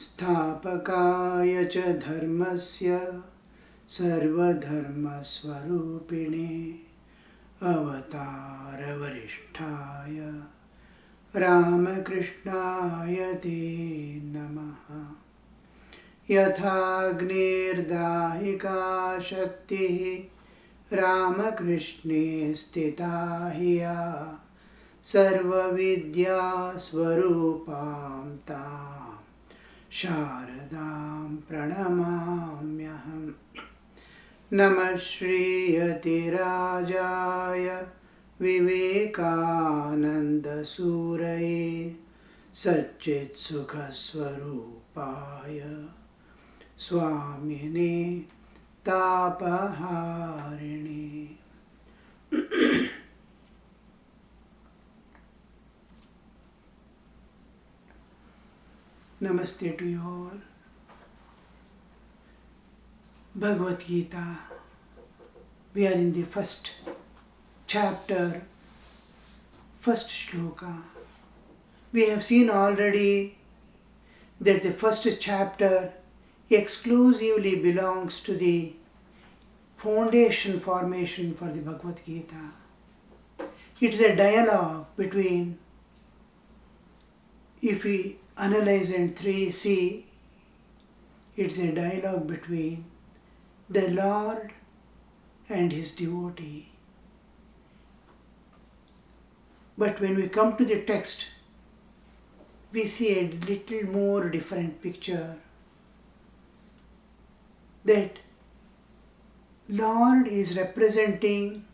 स्थापकाय च धर्मस्य सर्वधर्मस्वरूपिणे अवतारवरिष्ठाय रामकृष्णाय ते नमः। यथाग्निर्दाहिका शक्तिः रामकृष्णे स्थिता हि या सर्वविद्यास्वरूपां तां शारदां प्रणमाम्यहम्। नमः श्रीयतिराजाय विवेकानन्दसूरये सच्चित्सुखस्वरूपाय स्वामिने तापहारिणे। Namaste to you all. Bhagavad Gita. We are in the first chapter, first shloka. We have seen already that the first chapter exclusively belongs to the foundation formation for the Bhagavad Gita. It is a dialogue between, if we analyze and see, it's a dialogue between the Lord and his devotee. But when we come to the text, we see a little more different picture. That Lord is representing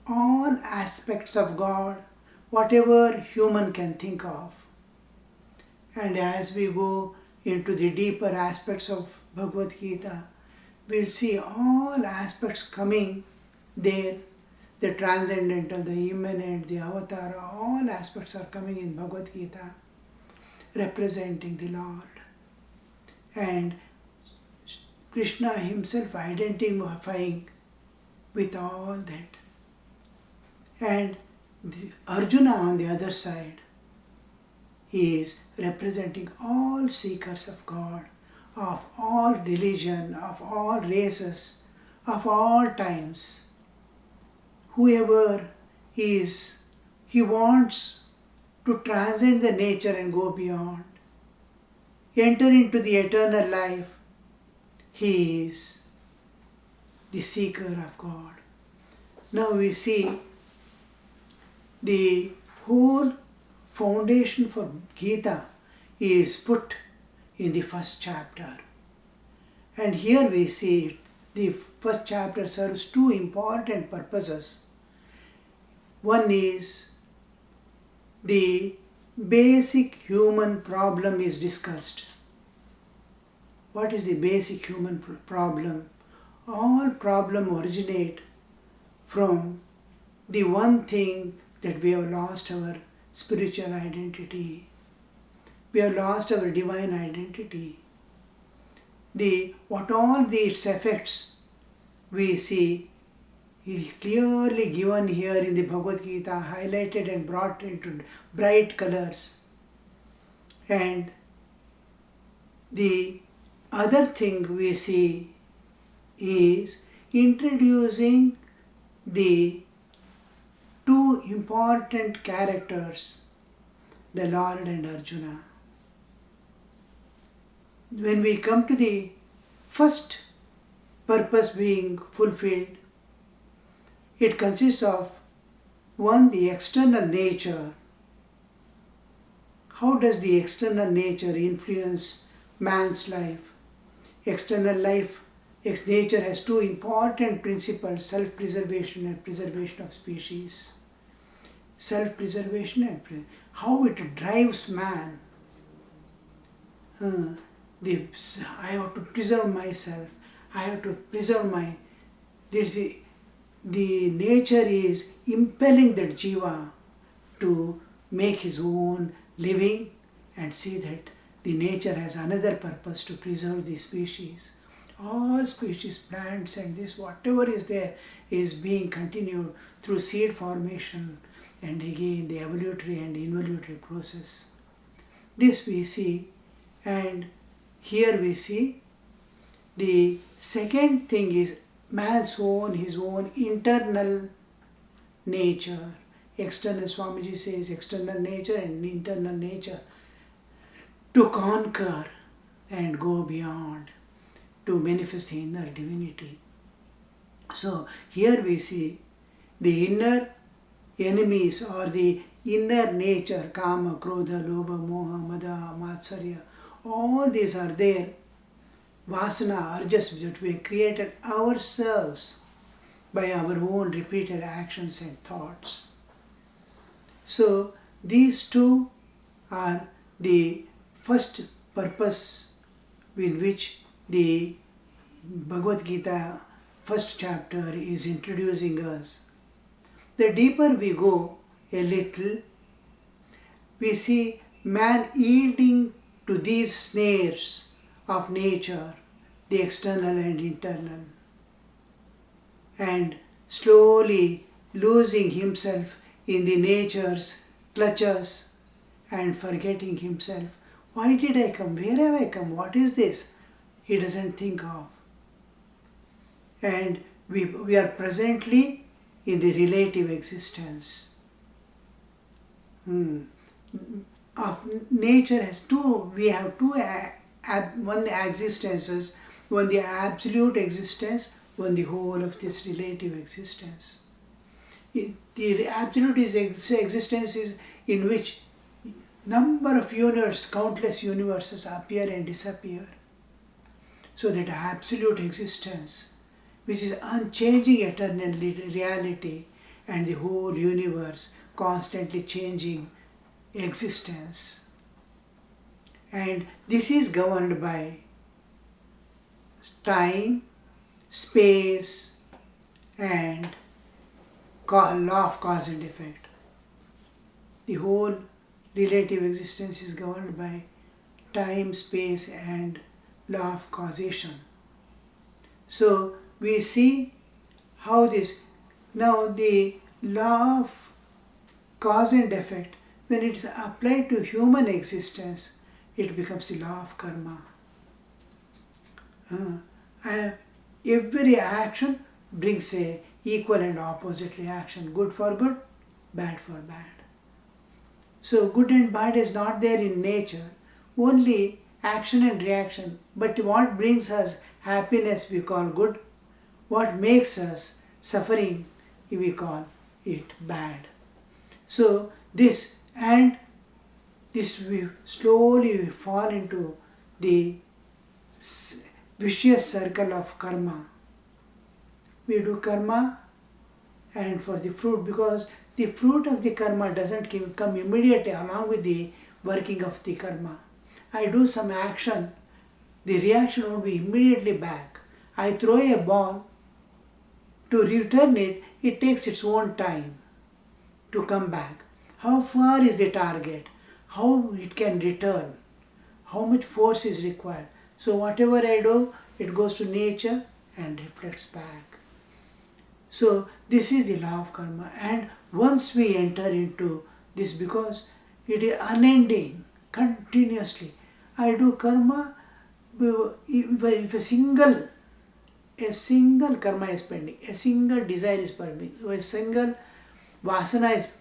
all aspects of God, whatever human can think of. And as we go into the deeper aspects of Bhagavad Gita, we'll see all aspects coming there. The transcendental, the immanent, the avatar, all aspects are coming in Bhagavad Gita, representing the Lord. And Krishna himself identifying with all that. And Arjuna on the other side, he is representing all seekers of God, of all religion, of all races, of all times. Whoever is, he wants to transcend the nature and go beyond, enter into the eternal life. He is the seeker of God. Now we see the whole foundation for Gita is put in the first chapter. And here we see the first chapter serves two important purposes. One is the basic human problem is discussed. What is the basic human problem? All problems originate from the one thing that we have lost our spiritual identity. We have lost our divine identity. What all its effects we see is clearly given here in the Bhagavad Gita, highlighted and brought into bright colors. And the other thing we see is introducing the two important characters, the Lord and Arjuna. When we come to the first purpose being fulfilled, it consists of one, the external nature. How does the external nature influence man's life? External life, nature has two important principles, self-preservation and preservation of species. Self-preservation and how it drives man. I have to preserve myself. I have to preserve my... The nature is impelling that jiva to make his own living and see that the nature has another purpose to preserve the species. All species, plants and this, whatever is there is being continued through seed formation, and again the evolutionary and involutionary process. This we see, and here we see the second thing is man's his own internal nature. External, Swamiji says, external nature and internal nature to conquer and go beyond, to manifest the inner divinity. So here we see the inner enemies or the inner nature, kama, krodha, lobha, moha, mada, matsarya, all these are there. Vasana, urges that we have created ourselves by our own repeated actions and thoughts. So these two are the first purpose with which the Bhagavad Gita first chapter is introducing us. The deeper we go a little, we see man yielding to these snares of nature, the external and internal, and slowly losing himself in the nature's clutches and forgetting himself. Why did I come? Where have I come? What is this? He doesn't think of. And we are presently in the relative existence. Of nature has two, we have two, one existences, one the absolute existence, one the whole of this relative existence. The absolute existence is in which number of universes, countless universes appear and disappear. So that absolute existence, which is unchanging eternal reality, and the whole universe constantly changing existence. And this is governed by time, space, and law of cause and effect. The whole relative existence is governed by time, space, and law of causation. So we see how this, now the law of cause and effect, when it is applied to human existence, it becomes the law of karma. Every action brings a equal and opposite reaction, good for good, bad for bad. So good and bad is not there in nature, only action and reaction. But what brings us happiness we call good, what makes us suffering we call it bad. So this we slowly fall into the vicious circle of karma. We do karma and for the fruit, because the fruit of the karma doesn't come immediately along with the working of the karma. I do some action, the reaction will be immediately back. I throw a ball, to return it, it takes its own time to come back. How far is the target? How it can return? How much force is required? So whatever I do, it goes to nature and reflects back. So this is the law of karma, and once we enter into this, because it is unending, continuously, I do karma, if a single karma is pending, a single desire is pending, a single vasana is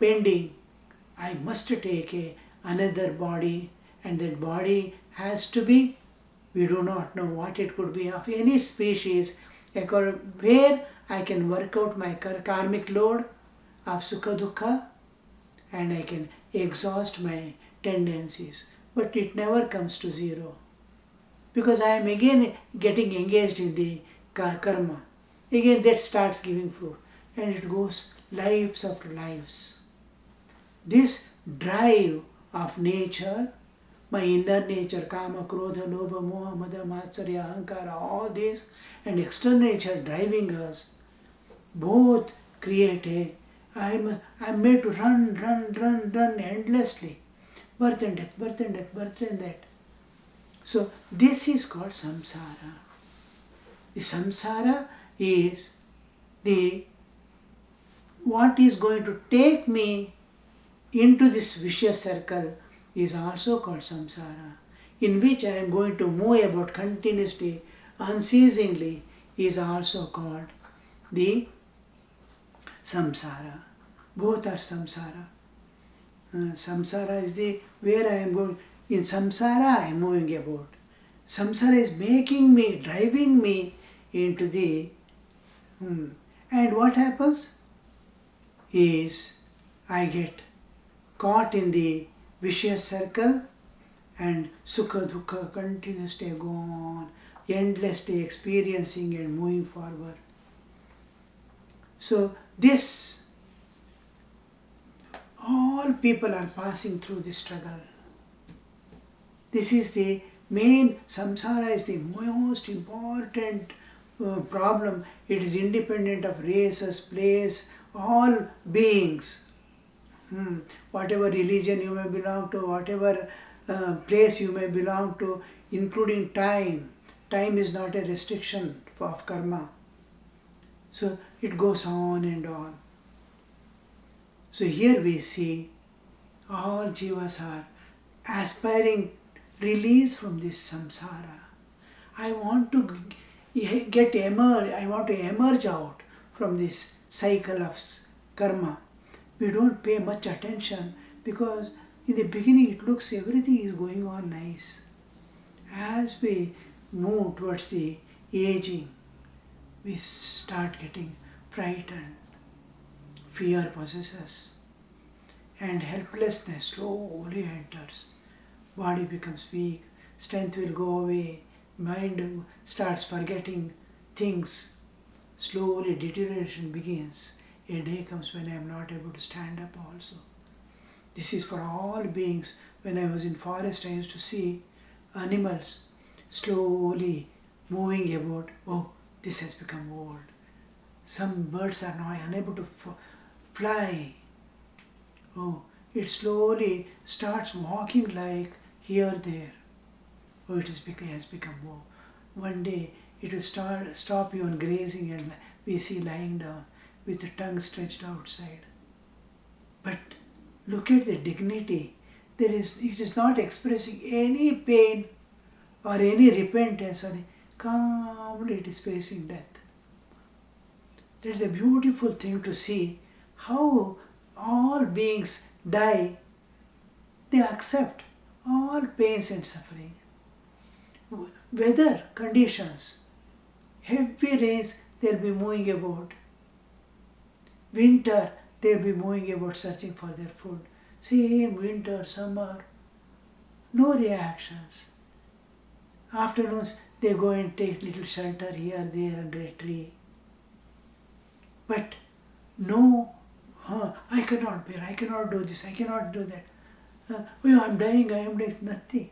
pending, I must take another body, and that body has to be, we do not know what it could be, of any species, where I can work out my karmic load of sukha dukkha, and I can exhaust my tendencies. But it never comes to zero, because I am again getting engaged in the karma. Again that starts giving fruit, and it goes lives after lives. This drive of nature, my inner nature, kama, krodha, lobha, moha, mada, matsarya, ahankara, all this, and external nature driving us, both create I'm made to run endlessly. Birth and death, birth and death, birth and death. So this is called samsara. The samsara is the what is going to take me into this vicious circle is also called samsara, in which I am going to move about continuously, unceasingly, is also called the samsara. Both are samsara. Samsara is the where I am going. In samsara I am moving about. Samsara is making me, driving me into the and what happens is I get caught in the vicious circle and sukha dukkha continuously go on, endlessly experiencing and moving forward. So this, all people are passing through this struggle. This is the main, samsara is the most important problem. It is independent of races, place, all beings. Whatever religion you may belong to, whatever place you may belong to, including time. Time is not a restriction of karma. So it goes on and on. So here we see all jivas are aspiring release from this samsara. I want to I want to emerge out from this cycle of karma. We don't pay much attention because in the beginning it looks everything is going on nice. As we move towards the aging, we start getting frightened. Fear possesses us and helplessness slowly enters. Body becomes weak, strength will go away, mind starts forgetting things. Slowly deterioration begins. A day comes when I am not able to stand up also. This is for all beings. When I was in forest, I used to see animals slowly moving about. Oh, this has become old. Some birds are now unable to fly. Oh, it slowly starts walking like here, there. Oh, it has become old. One day it will stop even grazing and we see lying down with the tongue stretched outside. But look at the dignity. It is not expressing any pain or any repentance. Calmly it is facing death. That is a beautiful thing to see how all beings die. They accept all pains and suffering. Weather conditions, heavy rains, they will be moving about. Winter, they will be moving about searching for their food. Same winter, summer, no reactions. Afternoons, they go and take little shelter here, there under a tree. But no, I cannot bear, I cannot do this, I cannot do that. I am dying, nothing.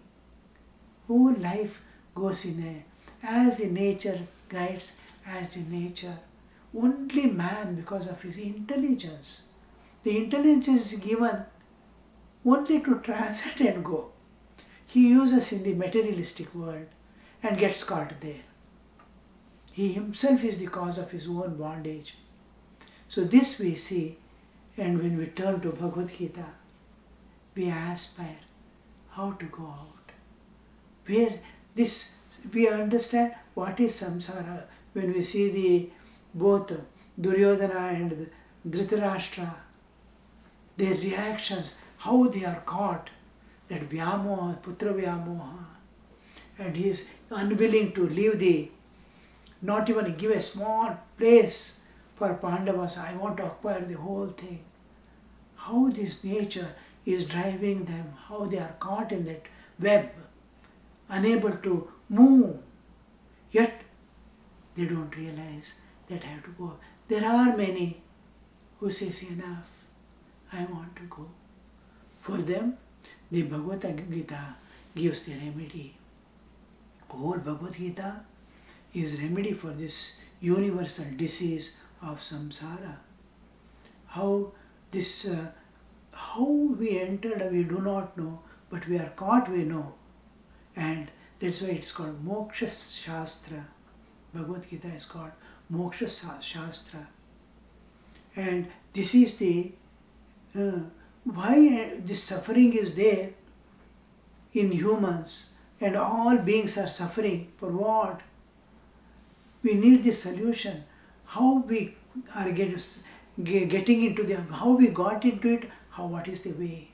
Whole life goes as the nature guides, as the nature. Only man, because of his intelligence. The intelligence is given only to transit and go. He uses in the materialistic world and gets caught there. He himself is the cause of his own bondage. So this we see, and when we turn to Bhagavad Gita, we aspire how to go out. Where this, we understand what is samsara when we see both Duryodhana and Dhritarashtra, their reactions, how they are caught, that Vyamoha, Putra Vyamoha, and he is unwilling to leave not even give a small place for Pandavas. I want to acquire the whole thing. How this nature is driving them, how they are caught in that web, unable to move, yet they don't realize that I have to go. There are many who says, enough, I want to go. For them, the Bhagavad Gita gives the remedy. Whole Bhagavad Gita is remedy for this universal disease of samsara. How we entered, we do not know, but we are caught, we know. And that's why it's called Moksha Shastra. Bhagavad Gita is called Moksha Shastra. And this is the why this suffering is there in humans, and all beings are suffering. For what? We need this solution. How we are getting into how we got into it, what is the way?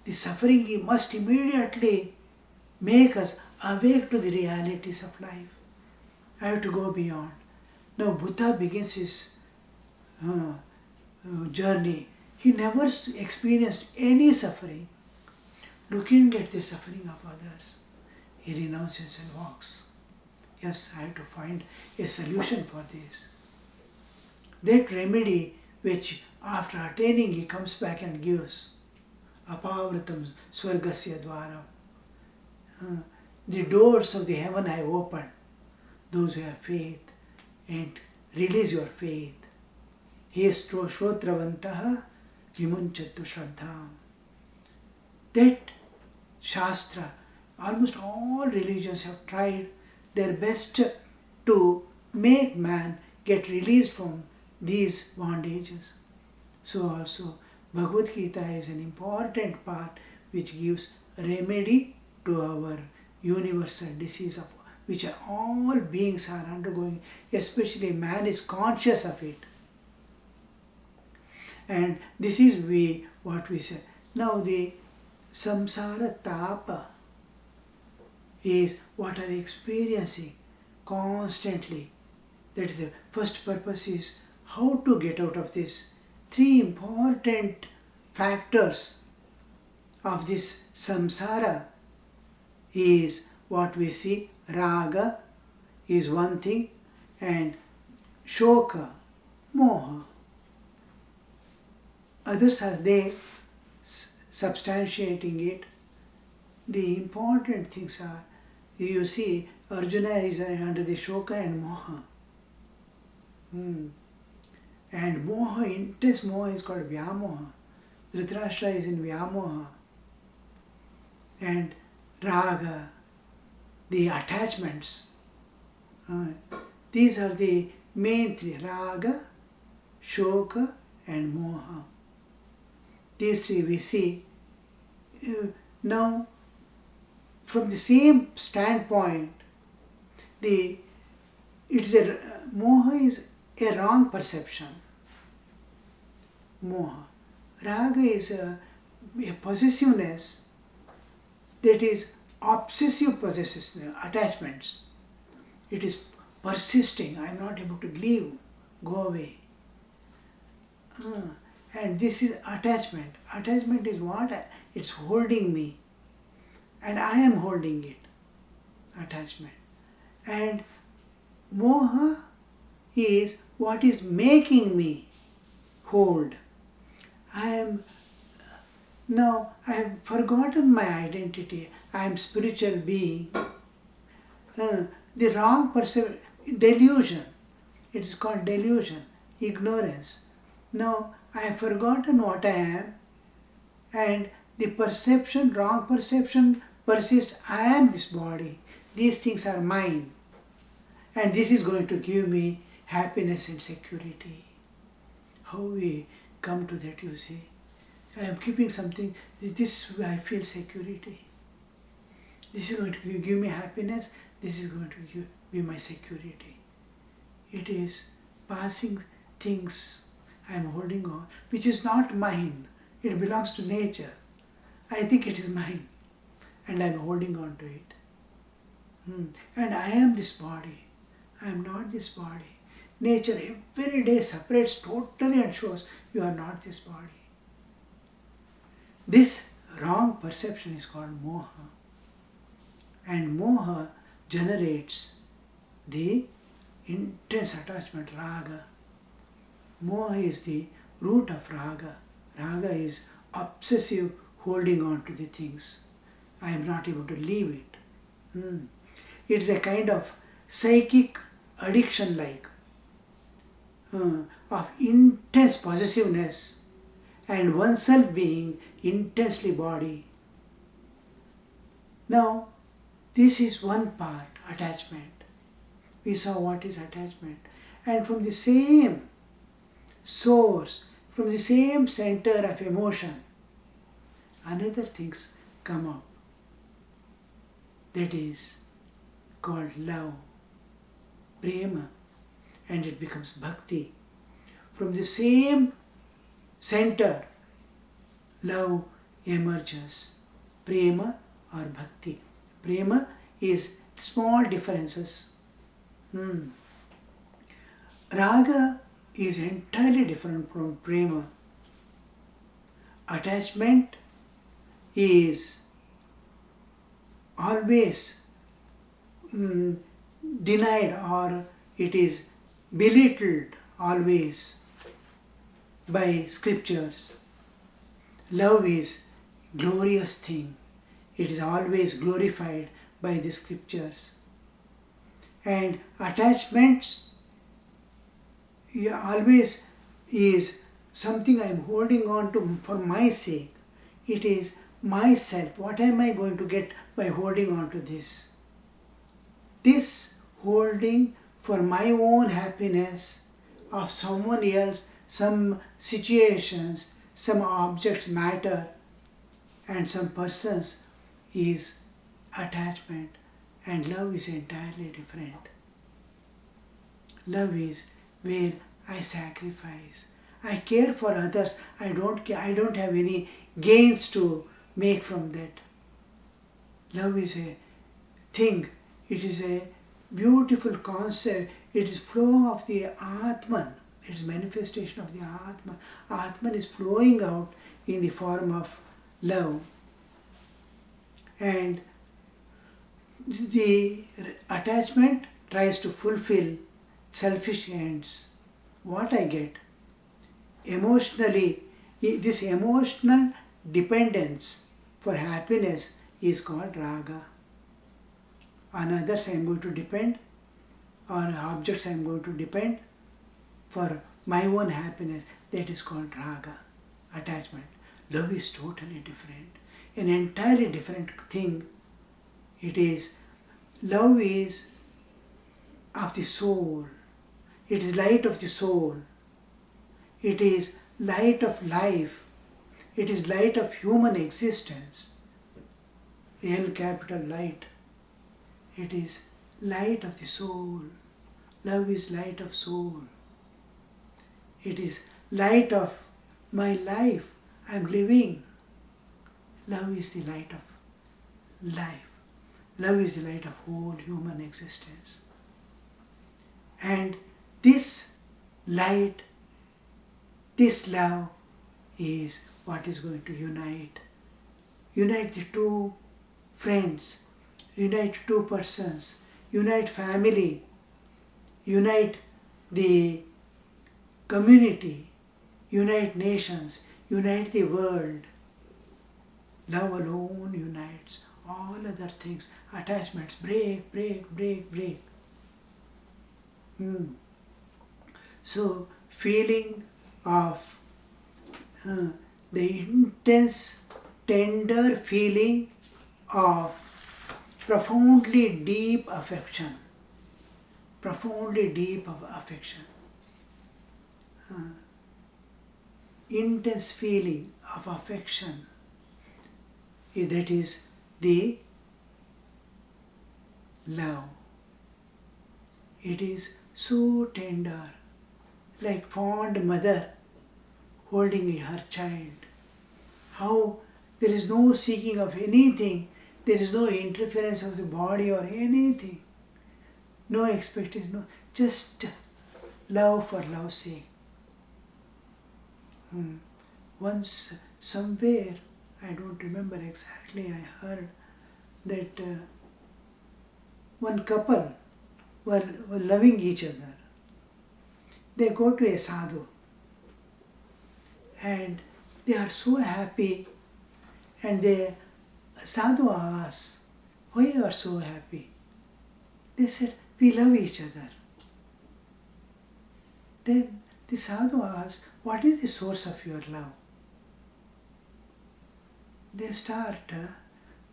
The suffering must immediately make us awake to the realities of life. I have to go beyond. Now Buddha begins his journey. He never experienced any suffering. Looking at the suffering of others, he renounces and walks. Yes, I have to find a solution for this. That remedy which after attaining he comes back and gives. Apavratam swargasya dvaram. The doors of the heaven I opened. Those who have faith, and release your faith. He shrotravantaha vimunchattu shraddham. That Shastra, almost all religions have tried their best to make man get released from these bondages. So also Bhagavad Gita is an important part which gives remedy to our universal disease of which all beings are undergoing, especially man is conscious of it. And this is what we say. Now the samsara tapa is what are experiencing constantly. That is the first purpose is how to get out of this. 3 important factors of this samsara is what we see. Raga is one thing, and shoka, moha. Others are there substantiating it. The important things are, you see, Arjuna is under the shoka and moha. And moha, intense moha is called vyamoha. Dhritarashtra is in vyamoha. And raga, the attachments. These are the main 3, raga, shoka and moha. These 3 we see. Now, from the same standpoint, moha is a wrong perception. Moha. Raga is a possessiveness that is obsessive possessiveness, attachments. It is persisting. I am not able to leave, go away. And this is attachment. Attachment is what? It's holding me. And I am holding it. Attachment. And moha is what is making me hold. I have forgotten my identity. I am spiritual being. The wrong perception, delusion. It is called delusion, ignorance. Now, I have forgotten what I am, and the perception, wrong perception persists. I am this body. These things are mine. And this is going to give me happiness and security. How we come to that, you see. I am keeping something, this I feel security. This is going to give me happiness, this is going to be my security. It is passing things I am holding on, which is not mine. It belongs to nature. I think it is mine, and I am holding on to it. And I am this body. I am not this body. Nature every day separates totally and shows you are not this body. This wrong perception is called moha. And moha generates the intense attachment, raga. Moha is the root of raga. Raga is obsessive holding on to the things. I am not able to leave it. It's a kind of psychic addiction like of intense possessiveness and oneself being intensely body. Now, this is one part, attachment. We saw what is attachment. And from the same source, from the same center of emotion, another things come up. That is called love, prema, and it becomes bhakti. From the same center, love emerges, prema or bhakti. Prema is small differences. Raga is entirely different from prema. Attachment is always denied, or it is belittled always by scriptures. Love is glorious thing. It is always glorified by the scriptures. And attachments always is something I am holding on to for my sake. It is myself. What am I going to get by holding on to this? This holding for my own happiness, of someone else, some situations, some objects, matter, and some persons is attachment, and love is entirely different. Love is where I sacrifice. I care for others. I don't have any gains to make from that. Love is a thing. It is a beautiful concept. It is flow of the Atman. It is manifestation of the Atman. Atman is flowing out in the form of love. And the attachment tries to fulfill selfish ends. What I get emotionally, this emotional dependence for happiness is called raga. On others I am going to depend, on objects I am going to depend for my own happiness. That is called raga, attachment. Love is totally different, an entirely different thing. It is, love is of the soul. It is light of the soul. It is light of life. It is light of human existence. L capital light. It is light of the soul. Love is light of soul. It is light of my life. I am living. Love is the light of life. Love is the light of whole human existence. And this light, this love is what is going to unite. Unite the two friends, unite two persons, unite family, unite the community, unite nations, unite the world. Love alone unites. All other things, attachments, break. So, feeling of the intense, tender feeling of profoundly deep affection. Intense feeling of affection. That is the love. It is so tender, like fond mother holding her child. How there is no seeking of anything, there is no interference of the body or anything, no expectation, no, just love for love's sake. Once, somewhere, I don't remember exactly, I heard that one couple were loving each other. They go to a sadhu and they are so happy, and the sadhu asks, why you are so happy? They said, we love each other. Then the sadhu asks, what is the source of your love? They start,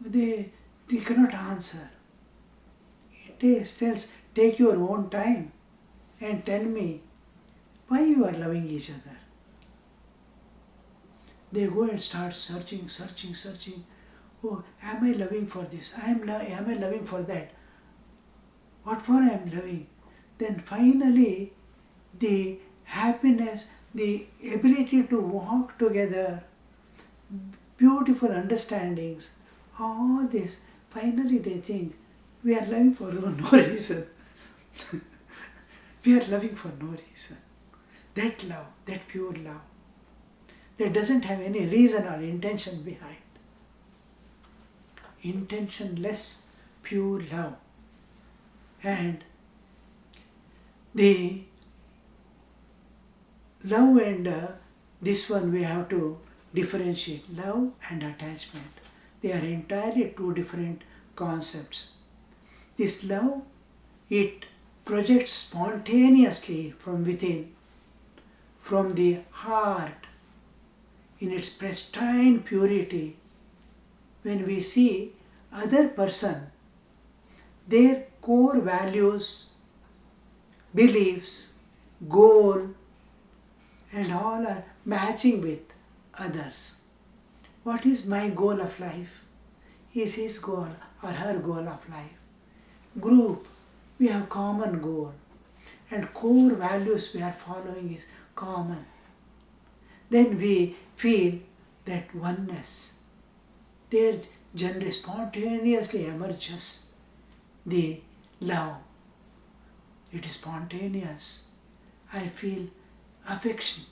they cannot answer. He tells, take your own time and tell me, Why you are loving each other? They go and start searching. Oh, am I loving for this? Am I loving for that? What for I am loving? Then finally, the happiness, the ability to walk together, beautiful understandings, all this, finally they think, we are loving for no reason. We are loving for no reason. That love, that pure love, that doesn't have any reason or intention behind. Intentionless, pure love. And the love and this one we have to differentiate. Love and attachment. They are entirely two different concepts. This love, it projects spontaneously from within, from the heart, in its pristine purity. When we see other person, their core values, beliefs, goal, and all are matching with others. What is my goal of life? Is his goal or her goal of life? Group, we have common goal, and core values we are following is common. Then we feel that oneness. There generally spontaneously emerges the love. It is spontaneous. I feel affection.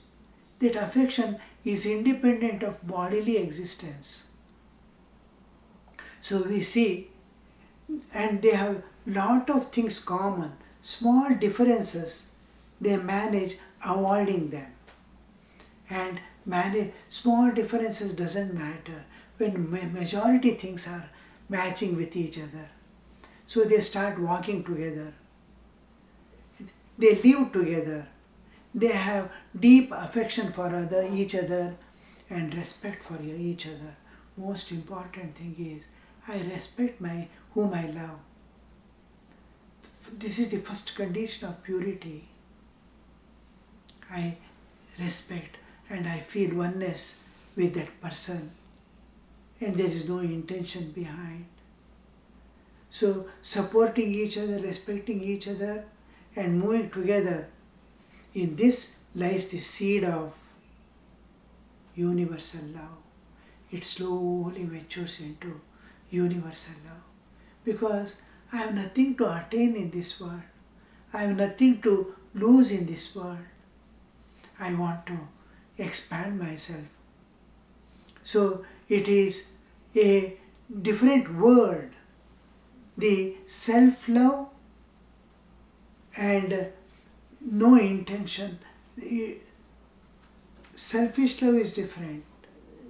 That affection is independent of bodily existence. So we see, and they have lot of things common. Small differences, they manage avoiding them. And small differences doesn't matter when majority things are matching with each other. So they start walking together. They live together. They have deep affection for each other and respect for each other. Most important thing is, I respect whom I love. This is the first condition of purity. I respect and I feel oneness with that person, and there is no intention behind. So supporting each other, respecting each other, and moving together, in this lies the seed of universal love. It slowly matures into universal love. Because I have nothing to attain in this world. I have nothing to lose in this world. I want to expand myself. So it is a different world. The self-love and no intention. Selfish love is different.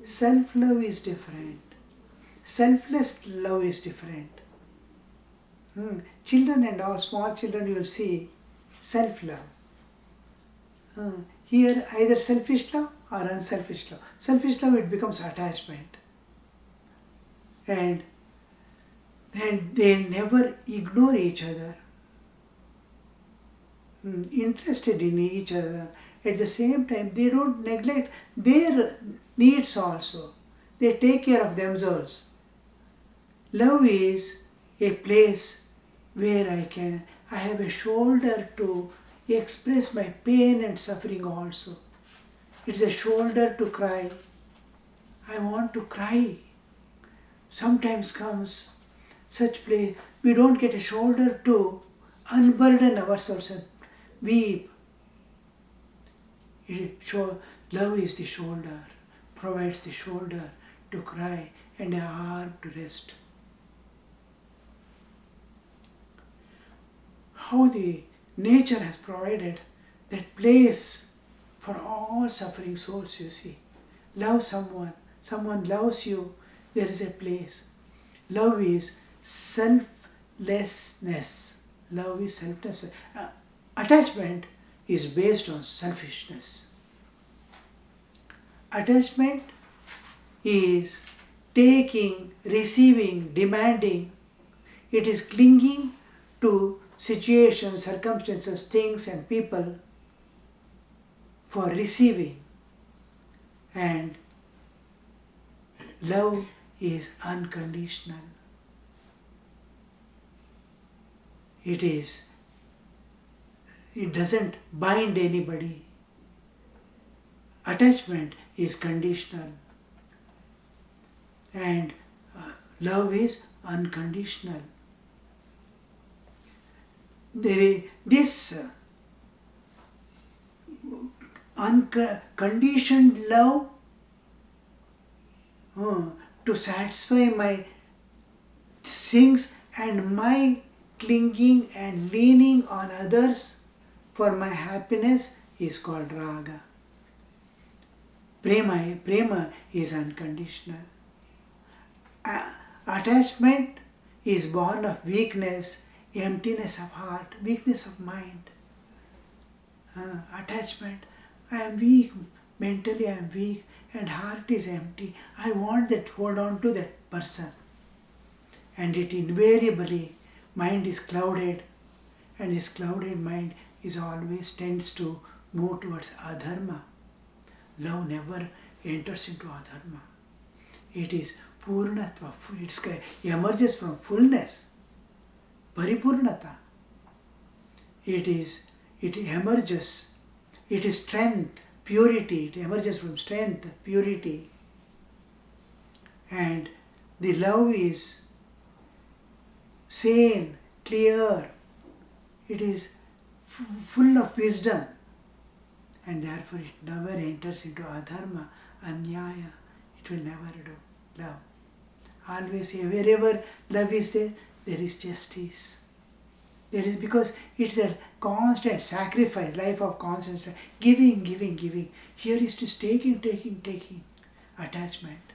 Self-love is different. Selfless love is different. Children and all, small children, you will see self-love. Here either selfish love or unselfish love. Selfish love, it becomes attachment. And then they never ignore each other. Interested in each other. At the same time, they don't neglect their needs also. They take care of themselves. Love is a place where I have a shoulder to express my pain and suffering also. It's a shoulder to cry. I want to cry. Sometimes comes such place, we don't get a shoulder to unburden ourselves and weep. Love is the shoulder, provides the shoulder to cry and an arm to rest. How the nature has provided that place for all suffering souls, you see. Love someone loves you, there is a place. Love is selflessness. Love is selflessness. Attachment is based on selfishness. Attachment is taking, receiving, demanding. It is clinging to situations, circumstances, things and people for receiving, and love is unconditional. It doesn't bind anybody. Attachment is conditional, and love is unconditional. This unconditioned love to satisfy my things and my clinging and leaning on others for my happiness is called raga. Prema is unconditional. Attachment is born of weakness, emptiness of heart, weakness of mind. Attachment, I am weak, mentally I am weak, and heart is empty. I want that, hold on to that person. And it invariably, mind is clouded, and this clouded mind is always tends to move towards adharma. Love never enters into adharma. It is purnatva, it emerges from fullness, paripurnata. It emerges, it is strength, purity, it emerges from strength, purity. And the love is sane, clear, it is full of wisdom, and therefore it never enters into adharma, anyaya. It will never do. Love. Always, wherever love is there, there is justice. There is, because it's a constant sacrifice, life of constant giving. Here is just taking. Attachment.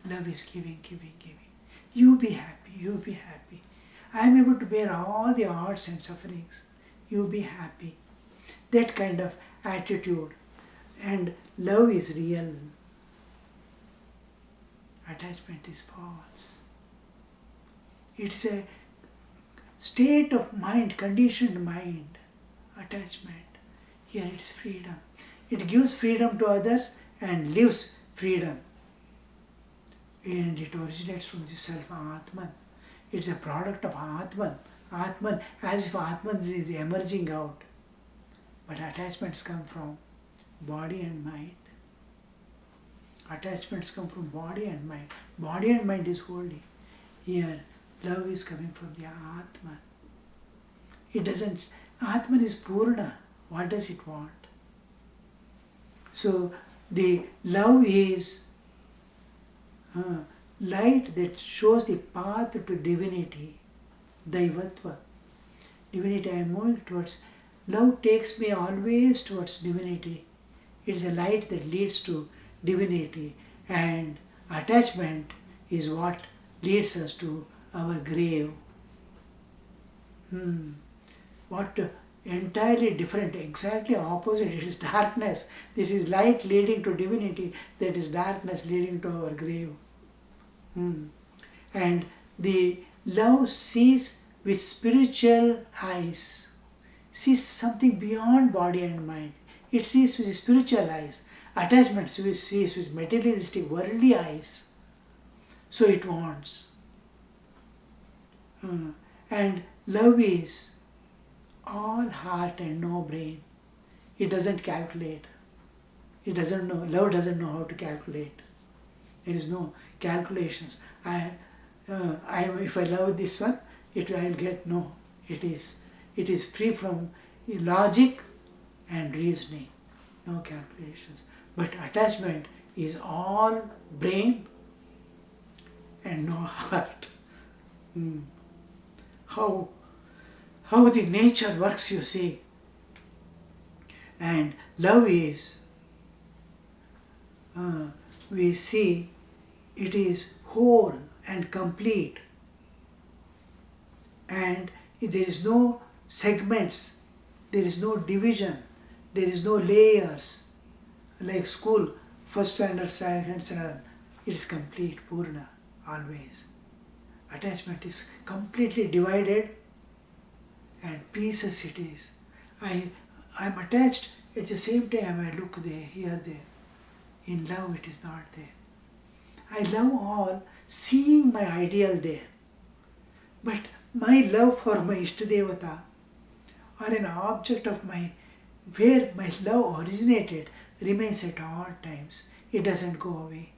Love is giving. You be happy. I am able to bear all the odds and sufferings. You be happy. That kind of attitude. And love is real. Attachment is false. It's a state of mind, conditioned mind. Attachment. Here it's freedom. It gives freedom to others and leaves freedom. And it originates from the self Atman. It's a product of Atman. Atman, as if Atman is emerging out. But attachments come from body and mind. Attachments come from body and mind. Body and mind is holy. Here, love is coming from the Atman. It doesn't, Atman is Purna. What does it want? So, the love is light that shows the path to divinity, Daivatva. Divinity, I am moving towards. Love takes me always towards divinity. It is a light that leads to divinity, and attachment is what leads us to our grave. What entirely different, exactly opposite. It is darkness. This is light leading to divinity. That is darkness leading to our grave. And the love sees with spiritual eyes, sees something beyond body and mind. It sees with spiritual eyes. Attachment sees with materialistic, worldly eyes. So it wants. And love is all heart and no brain. It doesn't calculate. It doesn't know. Love doesn't know how to calculate. There is no calculations. If I love this one, I'll get no. It is free from logic and reasoning. No calculations. But attachment is all brain and no heart. How the nature works, you see. And love is, we see, it is whole and complete. And there is no segments, there is no division, there is no layers. Like school, first standard, second standard, it is complete, Purna, always. Attachment is completely divided and pieces it is. I am attached At the same time, I look there, here, there. In love, it is not there. I love all, seeing my ideal there. But my love for my Ishtadevata, or an object of my, where my love originated, remains at all times. It doesn't go away.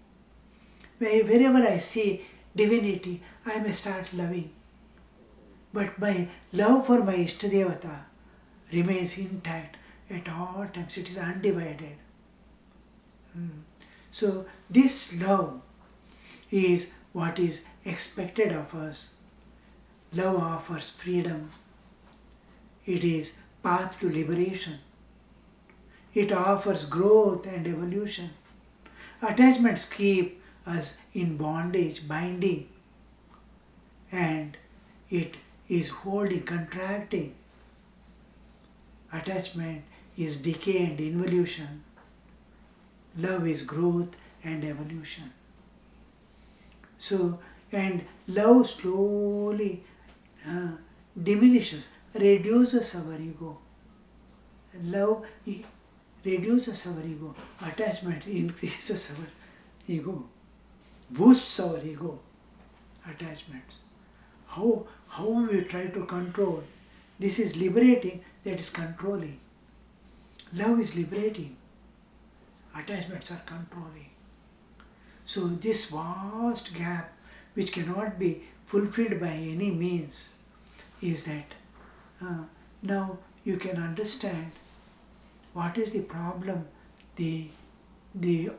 Wherever I see divinity, I may start loving. But my love for my Ishtadevata remains intact at all times. It is undivided. So this love is what is expected of us. Love offers freedom. It is path to liberation. It offers growth and evolution. Attachments keep us in bondage, binding, and it is holding, contracting. Attachment is decay and involution. Love is growth and evolution. So, and love slowly diminishes, reduces our ego. Love reduces our ego. Attachment increases our ego, boosts our ego. Attachments. How we try to control. This is liberating, that is controlling. Love is liberating. Attachments are controlling. So this vast gap, which cannot be fulfilled by any means, is that now you can understand what is the problem. The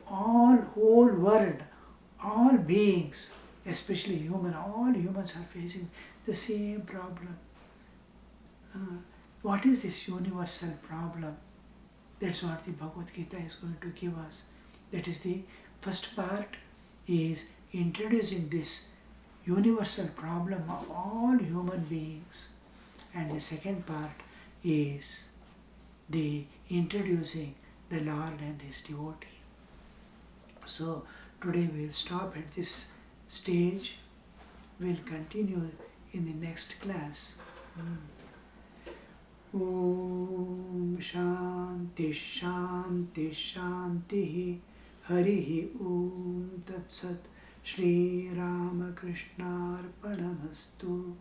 whole world, all beings, especially human, all humans are facing the same problem. What is this universal problem? That's what the Bhagavad Gita is going to give us. That is the first part, is introducing this universal problem of all human beings. And the second part is the introducing the Lord and His devotee. So today we will stop at this stage. We will continue in the next class. Om Shanti Shanti Shanti Harihi Om Tat Sat Shri Ramakrishna Arpanamastu.